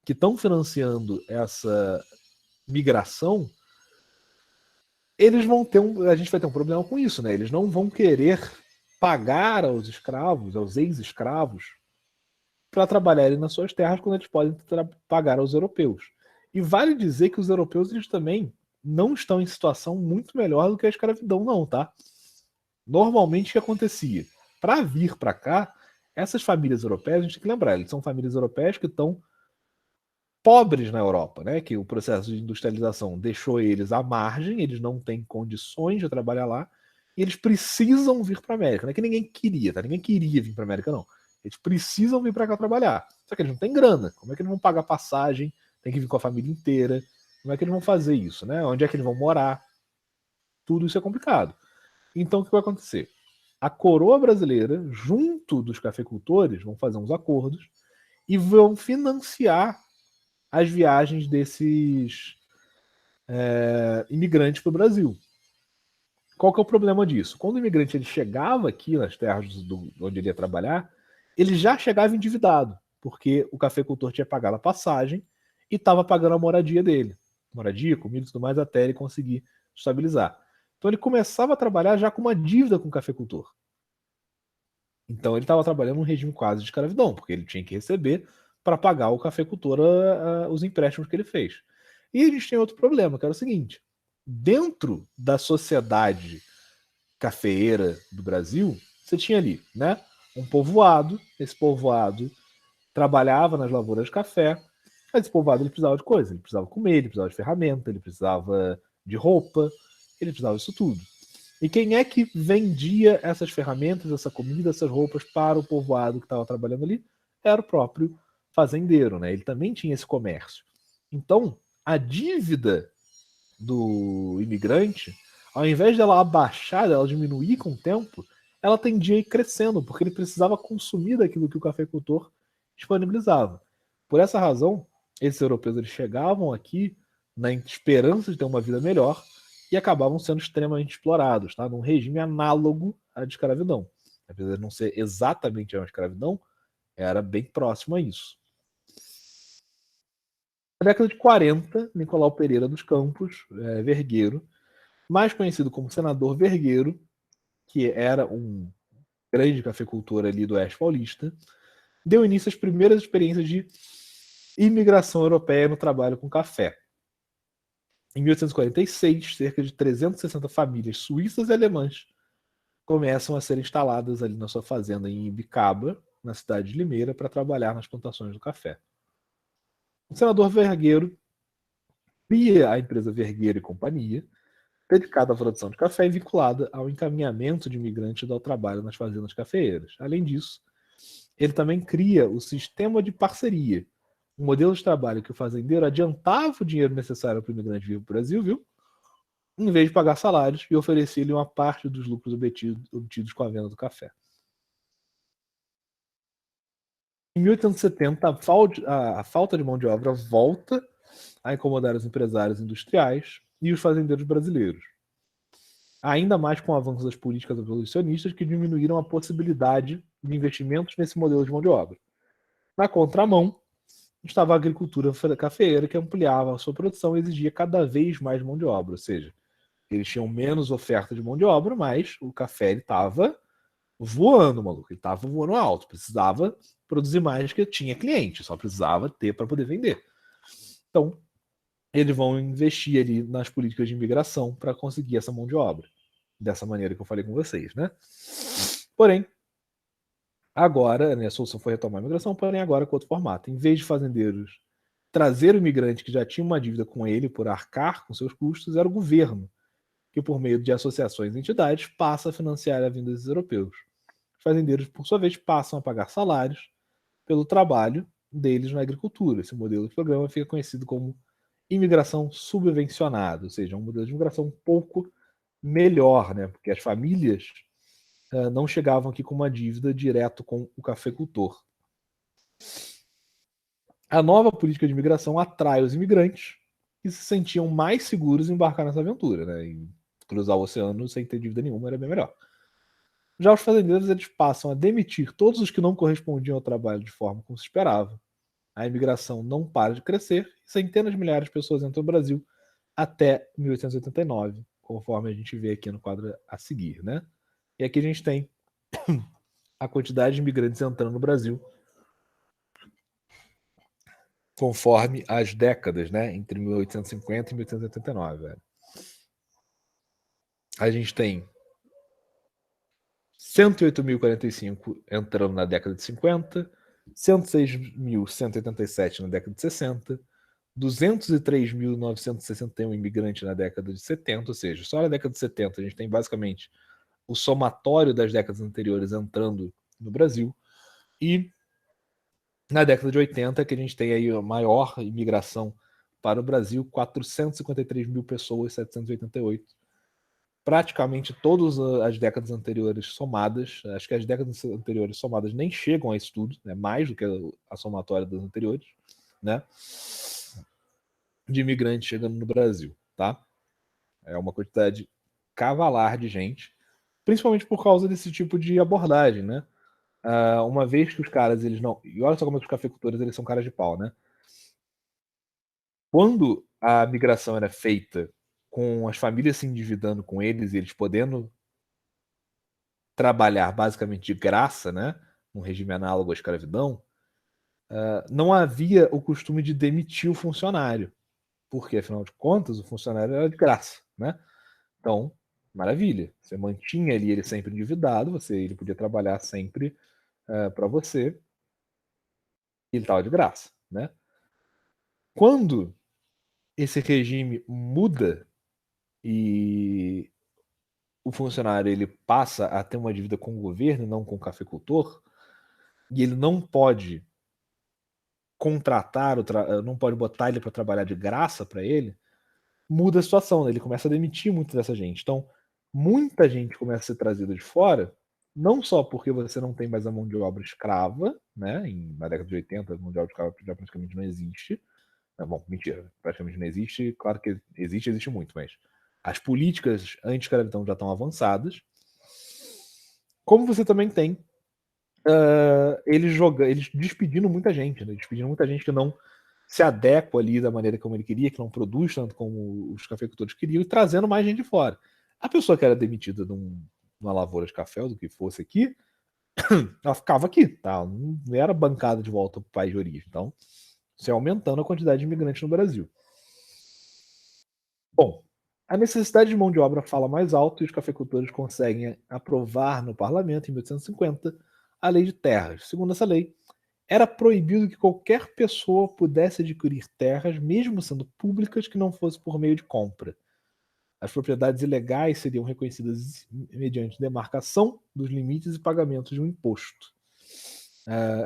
que estão financiando essa migração, eles vão ter a gente vai ter um problema com isso, né? Eles não vão querer pagar aos escravos, aos ex-escravos, para trabalharem nas suas terras quando eles podem pagar aos europeus. E vale dizer que os europeus eles também não estão em situação muito melhor do que a escravidão, não, tá? Normalmente o que acontecia? Para vir para cá, essas famílias europeias, a gente tem que lembrar, eles são famílias europeias que estão pobres na Europa, né? Que o processo de industrialização deixou eles à margem, eles não têm condições de trabalhar lá, e eles precisam vir para a América. Não é que ninguém queria, tá? Ninguém queria vir para a América, não. Eles precisam vir para cá trabalhar. Só que eles não têm grana. Como é que eles vão pagar passagem? Tem que vir com a família inteira. Como é que eles vão fazer isso, né? Onde é que eles vão morar? Tudo isso é complicado. Então, o que vai acontecer? A coroa brasileira, junto dos cafeicultores, vão fazer uns acordos e vão financiar as viagens desses imigrantes para o Brasil. Qual que é o problema disso? Quando o imigrante ele chegava aqui nas terras onde ele ia trabalhar, ele já chegava endividado, porque o cafeicultor tinha pagado a passagem e estava pagando a moradia dele. Moradia, comida e tudo mais, até ele conseguir estabilizar. Então ele começava a trabalhar já com uma dívida com o cafeicultor. Então ele estava trabalhando num regime quase de escravidão, porque ele tinha que receber para pagar o cafeicultor os empréstimos que ele fez. E a gente tem outro problema, que era o seguinte: dentro da sociedade cafeeira do Brasil, você tinha ali, né, um povoado. Esse povoado trabalhava nas lavouras de café, mas esse povoado ele precisava de coisa, ele precisava comer, ele precisava de ferramenta, ele precisava de roupa, ele precisava disso tudo. E quem é que vendia essas ferramentas, essa comida, essas roupas para o povoado que estava trabalhando ali? Era o próprio fazendeiro, né? Ele também tinha esse comércio. Então, a dívida do imigrante, ao invés dela abaixar, dela diminuir com o tempo, ela tendia a ir crescendo, porque ele precisava consumir daquilo que o cafeicultor disponibilizava. Por essa razão, esses europeus eles chegavam aqui na esperança de ter uma vida melhor e acabavam sendo extremamente explorados, tá? Num regime análogo à de escravidão. Apesar de não ser exatamente uma escravidão, era bem próximo a isso. Na década de 40, Nicolau Pereira dos Campos, Vergueiro, mais conhecido como Senador Vergueiro, que era um grande cafeicultor ali do Oeste Paulista, deu início às primeiras experiências de imigração europeia no trabalho com café. Em 1846, cerca de 360 famílias suíças e alemãs começam a ser instaladas ali na sua fazenda em Ibicaba, na cidade de Limeira, para trabalhar nas plantações do café. O senador Vergueiro cria a empresa Vergueiro e Companhia, dedicada à produção de café e vinculada ao encaminhamento de imigrantes ao trabalho nas fazendas cafeeiras. Além disso, ele também cria o sistema de parceria, um modelo de trabalho que o fazendeiro adiantava o dinheiro necessário para o imigrante vir para o Brasil, viu? Em vez de pagar salários, e oferecer-lhe uma parte dos lucros obtidos com a venda do café. Em 1870, a falta de mão de obra volta a incomodar os empresários industriais e os fazendeiros brasileiros. Ainda mais com o avanço das políticas abolicionistas que diminuíram a possibilidade de investimentos nesse modelo de mão de obra. Na contramão, estava a agricultura cafeeira, que ampliava a sua produção e exigia cada vez mais mão de obra, ou seja, eles tinham menos oferta de mão de obra, mas o café estava voando, maluco. Ele estava voando alto. Precisava produzir mais que tinha cliente. Só precisava ter para poder vender. Então, eles vão investir ali nas políticas de imigração para conseguir essa mão de obra. Dessa maneira que eu falei com vocês, né? Porém, agora, né, a solução foi retomar a imigração, porém agora com outro formato. Em vez de fazendeiros trazer o imigrante que já tinha uma dívida com ele por arcar com seus custos, era o governo que, por meio de associações e entidades, passa a financiar a vinda dos europeus. Os fazendeiros, por sua vez, passam a pagar salários pelo trabalho deles na agricultura. Esse modelo de programa fica conhecido como imigração subvencionada, ou seja, um modelo de imigração um pouco melhor, né? Porque as famílias não chegavam aqui com uma dívida direto com o cafeicultor. A nova política de imigração atrai os imigrantes que se sentiam mais seguros em embarcar nessa aventura, né? E cruzar o oceano sem ter dívida nenhuma era bem melhor. Já os fazendeiros eles passam a demitir todos os que não correspondiam ao trabalho de forma como se esperava. A imigração não para de crescer e centenas de milhares de pessoas entram no Brasil até 1889, conforme a gente vê aqui no quadro a seguir, né? E aqui a gente tem a quantidade de imigrantes entrando no Brasil conforme as décadas, né? Entre 1850 e 1889. Velho. A gente tem 108.045 entrando na década de 50, 106.187 na década de 60, 203.961 imigrantes na década de 70, ou seja, só na década de 70 a gente tem basicamente o somatório das décadas anteriores entrando no Brasil, e na década de 80 que a gente tem aí a maior imigração Para o Brasil, 453 mil pessoas, 788. Praticamente todas as décadas anteriores somadas, acho que as décadas anteriores somadas nem chegam a isso tudo, né? Mais do que a somatória das anteriores, né? De imigrantes chegando no Brasil, tá? É uma quantidade cavalar de gente, principalmente por causa desse tipo de abordagem, né? Uma vez que os caras, eles não... E olha só como é que os cafeicultores, eles são caras de pau, né? Quando a migração era feita com as famílias se endividando com eles e eles podendo trabalhar basicamente de graça, né? Um regime análogo à escravidão, não havia o costume de demitir o funcionário, porque afinal de contas o funcionário era de graça, né? Então, maravilha. Você mantinha ali ele sempre endividado, ele podia trabalhar sempre para você, e ele estava de graça, né? Quando esse regime muda e o funcionário ele passa a ter uma dívida com o governo, não com o cafeicultor, e ele não pode contratar, não pode botar ele para trabalhar de graça para ele, muda a situação, né? Ele começa a demitir muito dessa gente. Então, muita gente começa a ser trazida de fora, não só porque você não tem mais a mão de obra escrava, né? Na década de 80, a mão de obra escrava já praticamente não existe. Bom, mentira, praticamente não existe. Claro que existe muito, mas as políticas anti-escravidão já estão avançadas. Como você também tem eles despedindo muita gente, né? Despedindo muita gente que não se adequa ali da maneira como ele queria, que não produz tanto como os cafeicultores queriam, e trazendo mais gente de fora. A pessoa que era demitida numa lavoura de café, ou do que fosse aqui, ela ficava aqui, tá? Não era bancada de volta para o país de origem. Então, isso é aumentando a quantidade de imigrantes no Brasil. Bom, a necessidade de mão de obra fala mais alto e os cafeicultores conseguem aprovar no parlamento, em 1850, a lei de terras. Segundo essa lei, era proibido que qualquer pessoa pudesse adquirir terras, mesmo sendo públicas, que não fosse por meio de compra. As propriedades ilegais seriam reconhecidas mediante demarcação dos limites e pagamento de um imposto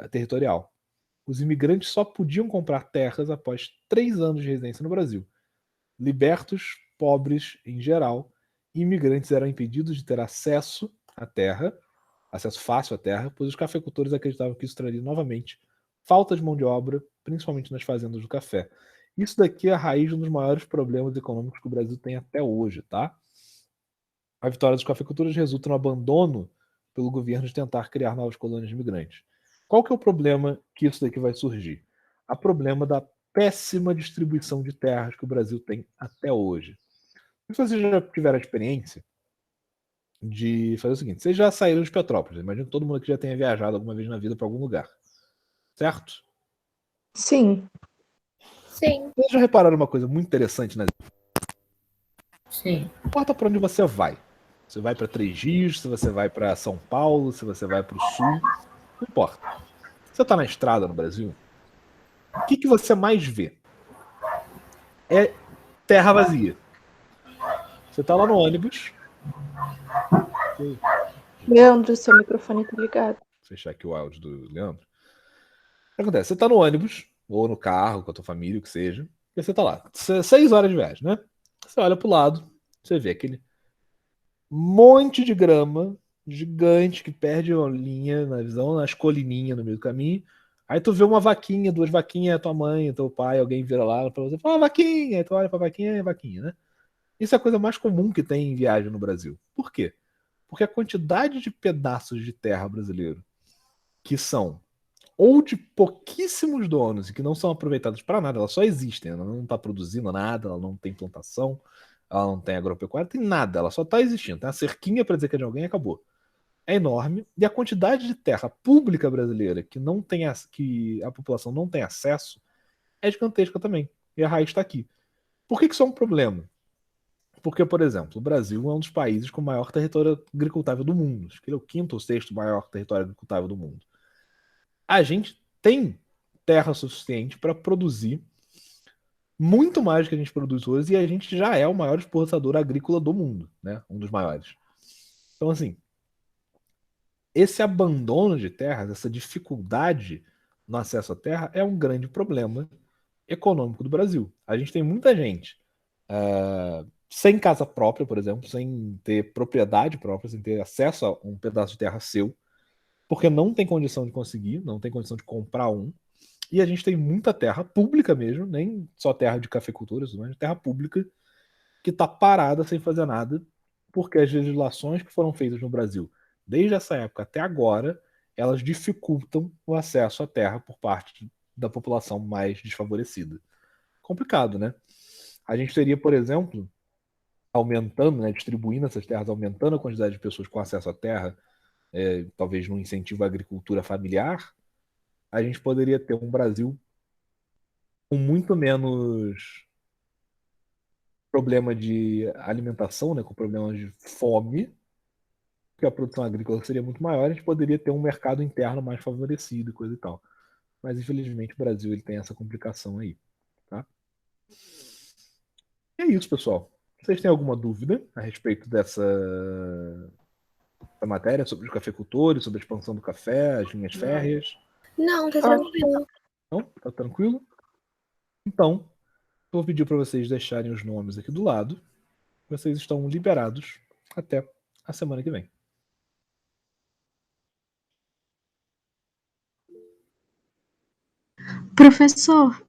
territorial. Os imigrantes só podiam comprar terras após 3 anos de residência no Brasil. Libertos, pobres em geral, imigrantes eram impedidos de ter acesso à terra, acesso fácil à terra, pois os cafeicultores acreditavam que isso traria novamente falta de mão de obra, principalmente nas fazendas do café. Isso daqui é a raiz de um dos maiores problemas econômicos que o Brasil tem até hoje, tá? A vitória dos cafeicultores resulta no abandono pelo governo de tentar criar novas colônias de imigrantes. Qual que é o problema que isso daqui vai surgir? O problema da péssima distribuição de terras que o Brasil tem até hoje. Se vocês já tiveram a experiência de fazer o seguinte, vocês já saíram de Petrópolis, imagino que todo mundo aqui já tenha viajado alguma vez na vida para algum lugar, certo?
Sim.
Sim.
Vocês já repararam uma coisa muito interessante, né?
Sim.
Não importa para onde você vai. Você vai para Três Rios, se você vai para São Paulo, se você vai para o Sul, não importa. Você está na estrada no Brasil, o que você mais vê? É terra vazia. Você está lá no ônibus.
Leandro, seu microfone tá ligado.
Vou fechar aqui o áudio do Leandro. O que acontece? Você está no ônibus, ou no carro, com a tua família, o que seja, e você está lá. 6 horas de viagem, né? Você olha para o lado, você vê aquele monte de grama gigante que perde a linha na visão, nas colininhas no meio do caminho. Aí tu vê uma vaquinha, 2 vaquinhas, é tua mãe, é teu pai, alguém vira lá pra você, fala, vaquinha, aí tu olha pra vaquinha, é vaquinha, né? Isso é a coisa mais comum que tem em viagem no Brasil. Por quê? Porque a quantidade de pedaços de terra brasileiro que são ou de pouquíssimos donos e que não são aproveitados para nada, elas só existem, ela não está produzindo nada, ela não tem plantação, ela não tem agropecuária, tem nada, ela só está existindo. Tem uma cerquinha para dizer que é de alguém e acabou. É enorme. E a quantidade de terra pública brasileira que não tem que a população não tem acesso é gigantesca também. E a raiz está aqui. Por que isso é um problema? Porque, por exemplo, o Brasil é um dos países com o maior território agricultável do mundo. Acho que ele é o 5º ou 6º maior território agricultável do mundo. A gente tem terra suficiente para produzir muito mais do que a gente produz hoje, e a gente já é o maior exportador agrícola do mundo, né? Um dos maiores. Então, assim, esse abandono de terras, essa dificuldade no acesso à terra é um grande problema econômico do Brasil. A gente tem muita gente sem casa própria, por exemplo, sem ter propriedade própria, sem ter acesso a um pedaço de terra seu, porque não tem condição de conseguir, não tem condição de comprar um. E a gente tem muita terra pública mesmo, nem só terra de cafeicultura, mas terra pública que está parada sem fazer nada, porque as legislações que foram feitas no Brasil, desde essa época até agora, elas dificultam o acesso à terra por parte da população mais desfavorecida. Complicado, né? A gente teria, por exemplo, aumentando, né, distribuindo essas terras, aumentando a quantidade de pessoas com acesso à terra, talvez no incentivo à agricultura familiar, a gente poderia ter um Brasil com muito menos problema de alimentação, né, com problemas de fome, porque a produção agrícola seria muito maior, a gente poderia ter um mercado interno mais favorecido e coisa e tal. Mas infelizmente o Brasil ele tem essa complicação aí, tá? E é isso, pessoal. Vocês têm alguma dúvida a respeito dessa matéria sobre os cafeicultores, sobre a expansão do café, as linhas férreas?
Não, tá tranquilo.
Não? Tá tranquilo? Então, vou pedir para vocês deixarem os nomes aqui do lado. Vocês estão liberados até a semana que vem.
Professor,